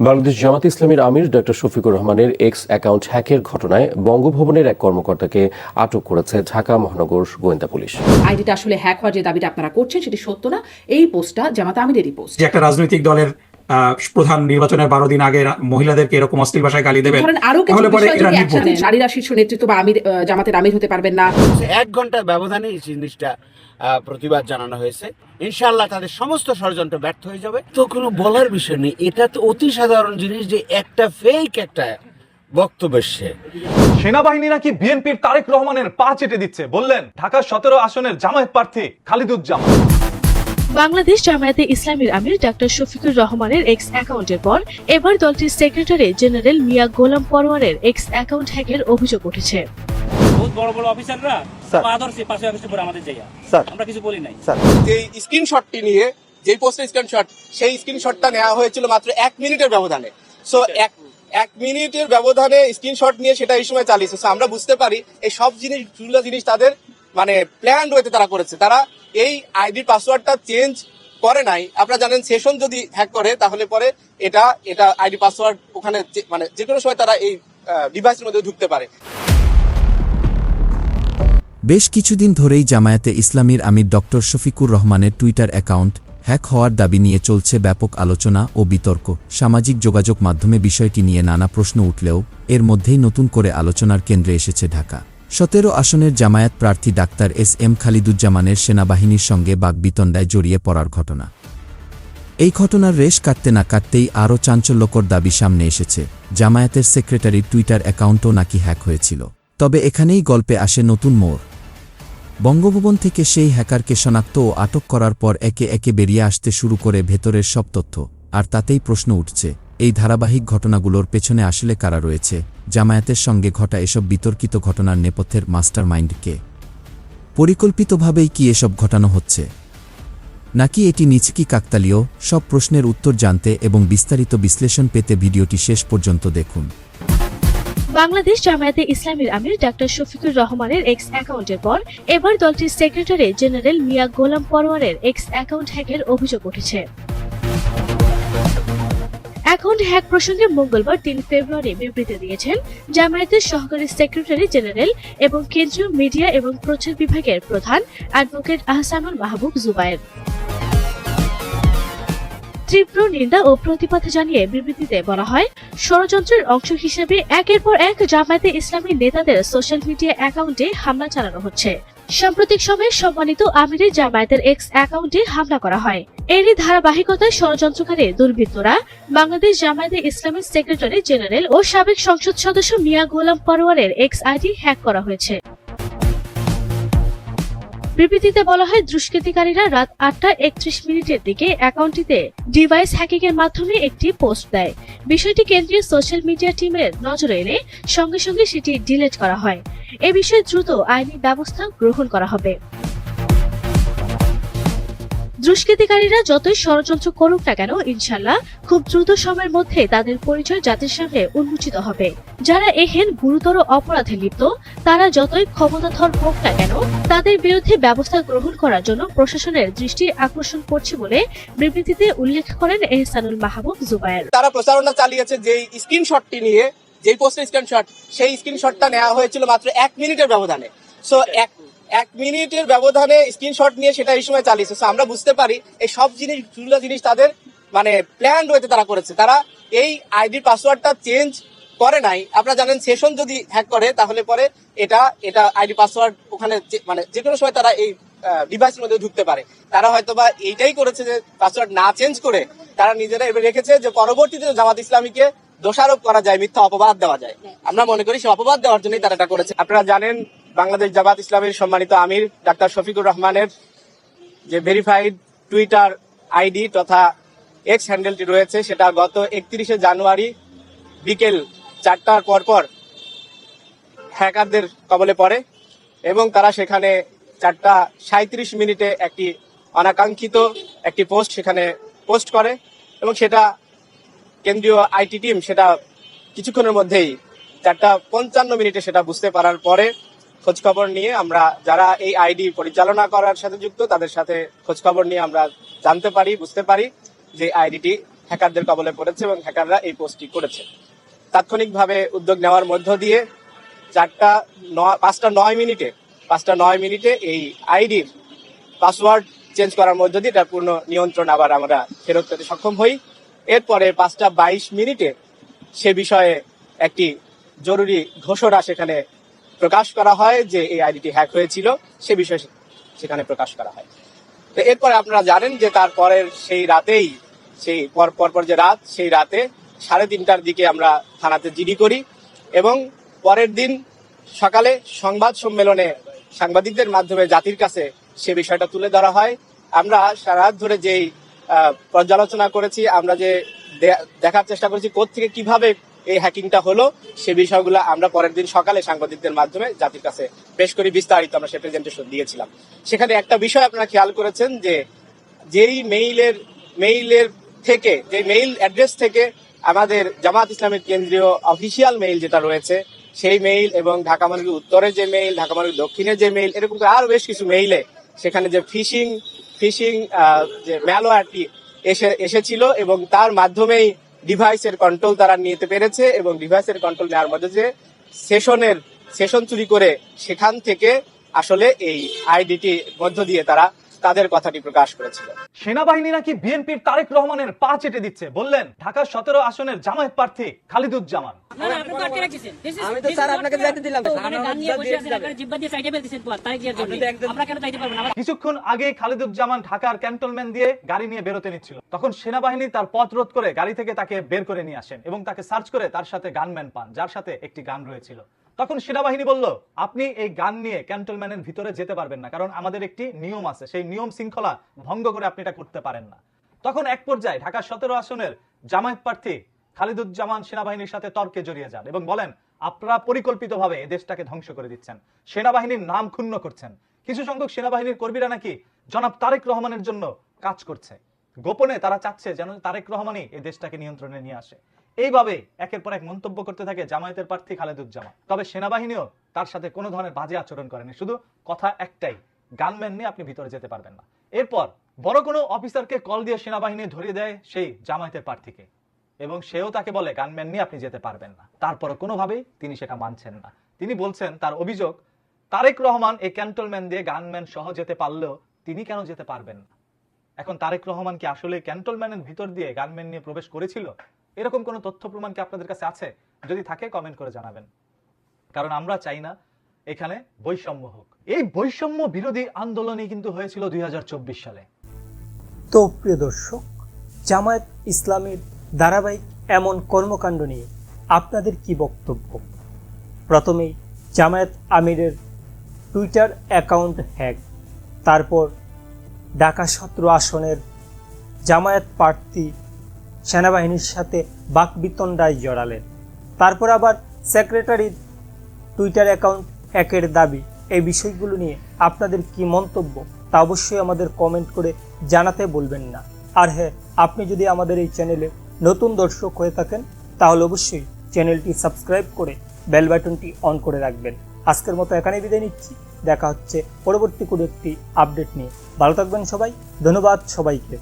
বাংলাদেশ জামাত ইসলামীর আমির ডক্টর শফিকুর রহমানের x account হ্যাকের ঘটনায় বঙ্গভবনের এক কর্মকর্তাকে আটক করেছে ঢাকা মহানগর গোয়েন্দা পুলিশ। আইডিটা আসলে হ্যাক হওয়ার যে দাবিটা আপনারা করছেন সেটি সত্য না। এই পোস্টটা জামাত আমিরেরই পোস্ট। যে একটা রাজনৈতিক দলের প্রধান নির্বাচনের 12 দিন আগে মহিলাদেরকে এরকম অশ্লীল ভাষায় গালি দেবেন, তাহলে পরে এরা নির্বোধ। নারীরা শীর্ষ নেতৃত্ব বা আমির জামাতের আমির হতে পারবেন না। 1 ঘন্টার ব্যবধানে এই জিনিসটা প্রতিবাদ জানানো হয়েছে। ইনশাআল্লাহ তাদের সমস্ত ষড়যন্ত্র ব্যর্থ হয়ে যাবে। তো কোনো বলার বিষয় নেই, এটা তো অতি সাধারণ জিনিস যে একটা ফেক একটা বক্তব্য এসছে। সেনাবাহিনী নাকি বিএনপির তারেক রহমানের পা চেটে দিচ্ছে, বললেন ঢাকা 17 আসনের জামায়াত প্রার্থী খালিদুজ্জামান। বাংলাদেশ জামায়াতে ইসলামীর আমির ডক্টর শফিকুর রহমানের এক্স অ্যাকাউন্টের পর এবার দলটির সেক্রেটারি জেনারেল মিয়া গোলাম পরোয়ারের এক্স অ্যাকাউন্ট হ্যাকের অভিযোগ উঠেছে। বহুত বড় বড় অফিসাররা আদর্শে পাশে অফিসে পরে আমাদের জায়গা আমরা কিছু বলি নাই। যে স্ক্রিনশটটি নিয়ে যে পোস্টের স্ক্রিনশট, সেই স্ক্রিনশটটা নেওয়া হয়েছিল মাত্র 1 মিনিটের ব্যবধানে। সো 1 মিনিটের ব্যবধানে স্ক্রিনশট নিয়ে সেটা এই সময় চালিয়েছে। সো আমরা বুঝতে পারি এই সব জিনিস তাদের মানে প্ল্যান ওয়েতে তারা করেছে। তারা এই আইডি পাসওয়ার্ডটা চেঞ্জ করে নাই। আপনারা জানেন সেশন যদি হ্যাক করে তাহলে পরে এটা আইডি পাসওয়ার্ড ওখানে মানে যে কোনো সময় তারা এই ডিভাইসের মধ্যে ঢুকতে পারে। বেশ কিছুদিন ধরেই জামায়াতে ইসলামীর আমির ডক্টর শফিকুর রহমানের টুইটার অ্যাকাউন্ট হ্যাক হওয়ার দাবি নিয়ে চলছে ব্যাপক আলোচনা ও বিতর্ক। সামাজিক যোগাযোগ মাধ্যমে বিষয়টি নিয়ে নানা প্রশ্ন উঠলেও এর মধ্যেই নতুন করে আলোচনার কেন্দ্রে এসেছে ঢাকা 17 আসনের জামায়াত প্রার্থী ডাক্তার এস.এম. খালিদুজ্জামানের সেনাবাহিনীর সঙ্গে বাগবিতণ্ডায় জড়িয়ে পড়ার ঘটনা। এই ঘটনার রেশ কাটতে না কাটতেই আরও চাঞ্চল্যকর দাবি সামনে এসেছে, জামায়াতের সেক্রেটারির টুইটার অ্যাকাউন্টও নাকি হ্যাক হয়েছিল। তবে এখানেই গল্পে আসে নতুন মোড়। বঙ্গভবন থেকে সেই হ্যাকারকে শনাক্ত ও আটক করার পর একে একে বেরিয়ে আসতে শুরু করে ভেতরের সব তথ্য। আর তাতেই প্রশ্ন উঠছে, এই ধারাবাহিক ঘটনাগুলোর পেছনে আসলে কারা রয়েছে? জামায়াতের সঙ্গে ঘটা এসব বিতর্কিত ঘটনার নেপথ্যের মাস্টার মাইন্ড কে? পরিকল্পিতভাবেই কি এসব ঘটানো হচ্ছে, নাকি এটি নিছকই কাকতালীয়? সব প্রশ্নের উত্তর জানতে এবং বিস্তারিত বিশ্লেষণ পেতে ভিডিওটি শেষ পর্যন্ত দেখুন। বাংলাদেশ জামায়াতে ইসলামীর আমির ডক্টর শফিকুর রহমানের এক্স অ্যাকাউন্টের পর এবার দলটির সেক্রেটারি জেনারেল মিয়া গোলাম পরোয়ারের এক্স অ্যাকাউন্ট হ্যাকের অভিযোগ উঠেছে। অ্যাকাউন্ট হ্যাক প্রসঙ্গে মঙ্গলবার 3 ফেব্রুয়ারি বিবৃতি দিয়েছেন জামায়াতের সহকারী সেক্রেটারি জেনারেল এবং কেন্দ্রীয় মিডিয়া এবং প্রচার বিভাগের প্রধান অ্যাডভোকেট আহসানুল মাহবুব জুবায়ের। তীব্র নিন্দা ও প্রতিবাদ জানিয়ে বিবৃতিতে বলা হয়, ষড়যন্ত্রের অংশ হিসেবে একের পর এক জামায়াতে ইসলামী নেতাদের সোশ্যাল মিডিয়া অ্যাকাউন্টে হামলা চালানো হচ্ছে। সাম্প্রতিক সময়ে সম্মানিত আমিরের জামায়াতের এক্স অ্যাকাউন্টে হামলা করা হয়। এরই ধারাবাহিকতায় ষড়যন্ত্রকারী দুর্বৃত্তরা বাংলাদেশ জামায়াতে ইসলামীর সেক্রেটারি জেনারেল ও সাবেক সংসদ সদস্য মিয়া গোলাম পরোয়ারের এক্স আইডি হ্যাক করা হয়েছে। বিবৃতিতে বলা হয়, দুষ্কৃতিকারীরা রাত 8:31 দিকে অ্যাকাউন্টটিতে ডিভাইস হ্যাকিং এর মাধ্যমে একটি পোস্ট দেয়। বিষয়টি কেন্দ্রীয় সোশ্যাল মিডিয়া টিমের নজরে এলে সঙ্গে সঙ্গে সেটি ডিলিট করা হয়। এ বিষয়ে দ্রুত আইনি ব্যবস্থা গ্রহণ করা হবে। দুষ্কৃতিকারীরা যতই ষড়যন্ত্র করুক না কেন, ইনশাল্লাহ খুব দ্রুত সময়ের মধ্যে তাদের পরিচয় জাতির সামনে উন্মোচিত হবে। যারা এহেন গুরুতর অপরাধে লিপ্ত, তারা যতই ক্ষমতাধর হোক না কেন, তাদের বিরুদ্ধে ব্যবস্থা গ্রহণ করার জন্য প্রশাসনের দৃষ্টি আকর্ষণ করছে বলে বিবৃতিতে উল্লেখ করেন এহসানুল মাহবুব জুবায়ের। তারা প্রচারণা চালিয়েছে যে স্ক্রিনশটটি নিয়ে, যে পোস্টের স্ক্রিনশট, সেই স্ক্রিনশটটা নেওয়া হয়েছিল মাত্র 1 মিনিটের ব্যবধানে। সো 1 মিনিটের ব্যবধানে স্ক্রিনশট নিয়ে সেটা এই সময় চালিয়েছে। সো আমরা বুঝতে পারি এই সব জিনিস তাদের মানে প্ল্যান ওয়েতে তারা করেছে। তারা এই আইডির পাসওয়ার্ডটা চেঞ্জ করে নাই। আপনারা জানেন সেশন যদি হ্যাক করে তাহলে পরে এটা আইডি পাসওয়ার্ড ওখানে মানে যে কোনো সময় তারা এই ডিভাইসের মধ্যে ঢুকতে পারে। তারা হয়তোবা এইটাই করেছে যে পাসওয়ার্ড না চেঞ্জ করে তারা নিজেরা এবার রেখেছে যে পরবর্তীতে জামাত ইসলামীকে দোষারোপ করা যায়, মিথ্যা অপবাদ দেওয়া যায়। আমরা মনে করি সে অপবাদ দেওয়ার জন্যই তারা এটা করেছে। আপনারা জানেন বাংলাদেশ জামাত ইসলামীর সম্মানিত আমির ডাক্তার শফিকুর রহমানের যে ভেরিফাইড টুইটার আইডি তথা এক্স হ্যান্ডেলটি রয়েছে, সেটা গত 31 জানুয়ারি বিকেল 4টার পর হ্যাকারদের কবলে পড়ে এবং তারা সেখানে 4:37 একটি অনাকাঙ্ক্ষিত একটি পোস্ট সেখানে পোস্ট করে এবং সেটা কেন্দ্রীয় আইটি টিম সেটা কিছুক্ষণের মধ্যেই 4:55 সেটা বুঝতে পারার পরে খোঁজখবর নিয়ে আমরা যারা এই আইডি পরিচালনা করার সাথে যুক্ত তাদের সাথে খোঁজখবর নিয়ে আমরা জানতে পারি, বুঝতে পারি যে আইডিটি হ্যাকারদের কবলে পড়েছে এবং হ্যাকাররা এই পোস্টটি করেছে। তাৎক্ষণিকভাবে উদ্যোগ নেওয়ার মধ্য দিয়ে 5টা 9 মিনিটে এই আইডির পাসওয়ার্ড চেঞ্জ করার মধ্য দিয়ে তার পূর্ণ নিয়ন্ত্রণ আবার আমরা ফেরত পেতে সক্ষম হই। এরপরে 5টা 22 মিনিটে সে বিষয়ে একটি জরুরি ঘোষণা সেখানে প্রকাশ করা হয় যে এই আইডিটি হ্যাক হয়েছিল, সে বিষয়ে সেখানে প্রকাশ করা হয়। তো এরপরে আপনারা জানেন যে তারপরের সেই রাতেই, সেই পরপর যে রাত, সেই রাতে 3:30টার দিকে আমরা থানাতে জিডি করি এবং পরের দিন সকালে সংবাদ সম্মেলনে সাংবাদিকদের মাধ্যমে জাতির কাছে সে বিষয়টা তুলে ধরা হয়। আমরা সারা রাত ধরে যেই পর্যালোচনা করেছি, আমরা যে দেখার চেষ্টা করেছি কোত্থেকে কিভাবে এই হ্যাকিংটা হলো, সে বিষয়গুলো আমরা পরের দিন সকালে সাংবাদিকদের মাধ্যমে জাতির কাছে পেশ করি, বিস্তারিত আমরা সে প্রেজেন্টেশন দিয়েছিলাম। সেখানে একটা বিষয় আপনারা খেয়াল করেছেন যে যেই মেইলের থেকে, যে মেইল অ্যাড্রেস থেকে আমাদের জামাত ইসলামের কেন্দ্রীয় অফিসিয়াল মেইল যেটা রয়েছে, সেই মেইল এবং ঢাকা মহানগরী উত্তরের যে মেইল, ঢাকা মহানগরী দক্ষিণের যে মেইল, এরকম করে আরো বেশ কিছু মেইলে সেখানে যে ফিশিং যে ম্যালওয়্যারটি এসেছিল এবং তার মাধ্যমেই ডিভাইসের কন্ট্রোল তারা নিতে পেরেছে এবং ডিভাইসের কন্ট্রোল নেওয়ার মধ্যে যে সেশন চুরি করে সেখান থেকে আসলে এই আইডিটি মধ্য দিয়ে তারা তাদের কথাটি প্রকাশ করেছিল। সেনাবাহিনী নাকি বিএনপির তারেক রহমানের পা চেটে দিচ্ছে, বললেন ঢাকা 17 আসনের জামায়াত প্রার্থী খালিদুজ্জামান। কিছুক্ষণ আগে খালিদুজ্জামান ঢাকার ক্যান্টনমেন্ট দিয়ে গাড়ি নিয়ে বেরোতে নিচ্ছিল, তখন সেনাবাহিনী তার পথ রোধ করে গাড়ি থেকে তাকে বের করে নিয়ে আসেন এবং তাকে সার্চ করে তার সাথে গানম্যান পান, যার সাথে একটি গান রয়েছিল। তখন সেনাবাহিনী বলল, আপনি এই গান নিয়ে ক্যান্টনমেন্টের ভিতরে যেতে পারবেন না, কারণ আমাদের একটি নিয়ম আছে, সেই নিয়ম শৃঙ্খলা ভঙ্গ করে আপনি এটা করতে পারেন না। তখন এক পর্যায়ে ঢাকা 17 আসনের জামায়াত প্রার্থী খালিদুজ্জামান সেনাবাহিনীর সাথে তর্কে জড়িয়ে যান এবং বলেন, আপনারা পরিকল্পিতভাবে এই দেশটাকে ধ্বংস করে দিচ্ছেন, সেনাবাহিনীর নাম ক্ষুণ্ণ করছেন। কিছু সংখ্যক সেনাবাহিনীর কর্মীরা নাকি জনাব তারেক রহমানের জন্য কাজ করছে, গোপনে তারা চাচ্ছে যেন তারেক রহমানই এই দেশটাকে নিয়ন্ত্রণে নিয়ে আসে। এইভাবে একের পর এক মন্তব্য করতে থাকে জামায়াতের প্রার্থী খালিদুজ্জামান। তবে সেনাবাহিনীও তার সাথে কোনো ধরনের বাজে আচরণ করেনি, শুধু কথা একটাই, গানম্যান নিয়ে আপনি ভিতরে যেতে পারবেন না। এরপর বড় কোনো অফিসারকে কল দিয়ে সেনাবাহিনী ধরিয়ে দেয় সেই জামায়াতের প্রার্থীকে এবং সেও তাকে বলে গানম্যান নিয়ে আপনি যেতে পারবেন না। তারপরও কোনোভাবেই তিনি সেটা মানছেন না। তিনি বলছেন, তার অভিযোগ, তারেক রহমান এই ক্যান্টনমেন্ট দিয়ে গানম্যান সহ যেতে পারলেও তিনি কেন যেতে পারবেন না। এখন তারেক রহমান কি আসলে ক্যান্টনমেন্টের ভিতর দিয়ে গানম্যান নিয়ে প্রবেশ করেছিল? এরকম কোনো তথ্য প্রমাণ কি আপনাদের কাছে আছে? যদি থাকে কমেন্ট করে জানাবেন, কারণ আমরা চাই না এখানে বৈষম্য হোক। এই বৈষম্য বিরোধী আন্দোলনই কিন্তু হয়েছিল 2024 সালে। তো প্রিয় দর্শক, জামায়াত ইসলামের ধারাবাহিক এমন কর্মকাণ্ড নিয়ে আপনাদের কি বক্তব্য? প্রথমেই জামায়াত আমিরের টুইটার অ্যাকাউন্ট হ্যাক, তারপর ঢাকা 17 আসনের জামায়াত প্রার্থী সেনাবাহিনীর সাথে বাকবিতণ্ডায় জড়ালেন, তারপর আবার সেক্রেটারির টুইটার অ্যাকাউন্ট হ্যাকের দাবি। এই বিষয়গুলো নিয়ে আপনাদের কি মন্তব্য তা অবশ্যই আমাদের কমেন্ট করে জানাতে বলবেন না। আর হ্যাঁ, আপনি যদি আমাদের এই চ্যানেলে নতুন দর্শক হয়ে থাকেন তাহলে অবশ্যই চ্যানেলটি সাবস্ক্রাইব করে বেল বাটনটি অন করে রাখবেন। আজকের মতো এখানেই বিদায় নিচ্ছি, দেখা হচ্ছে পরবর্তী কোনো একটি আপডেট নিয়ে। ভালো থাকবেন সবাই, ধন্যবাদ সবাইকে।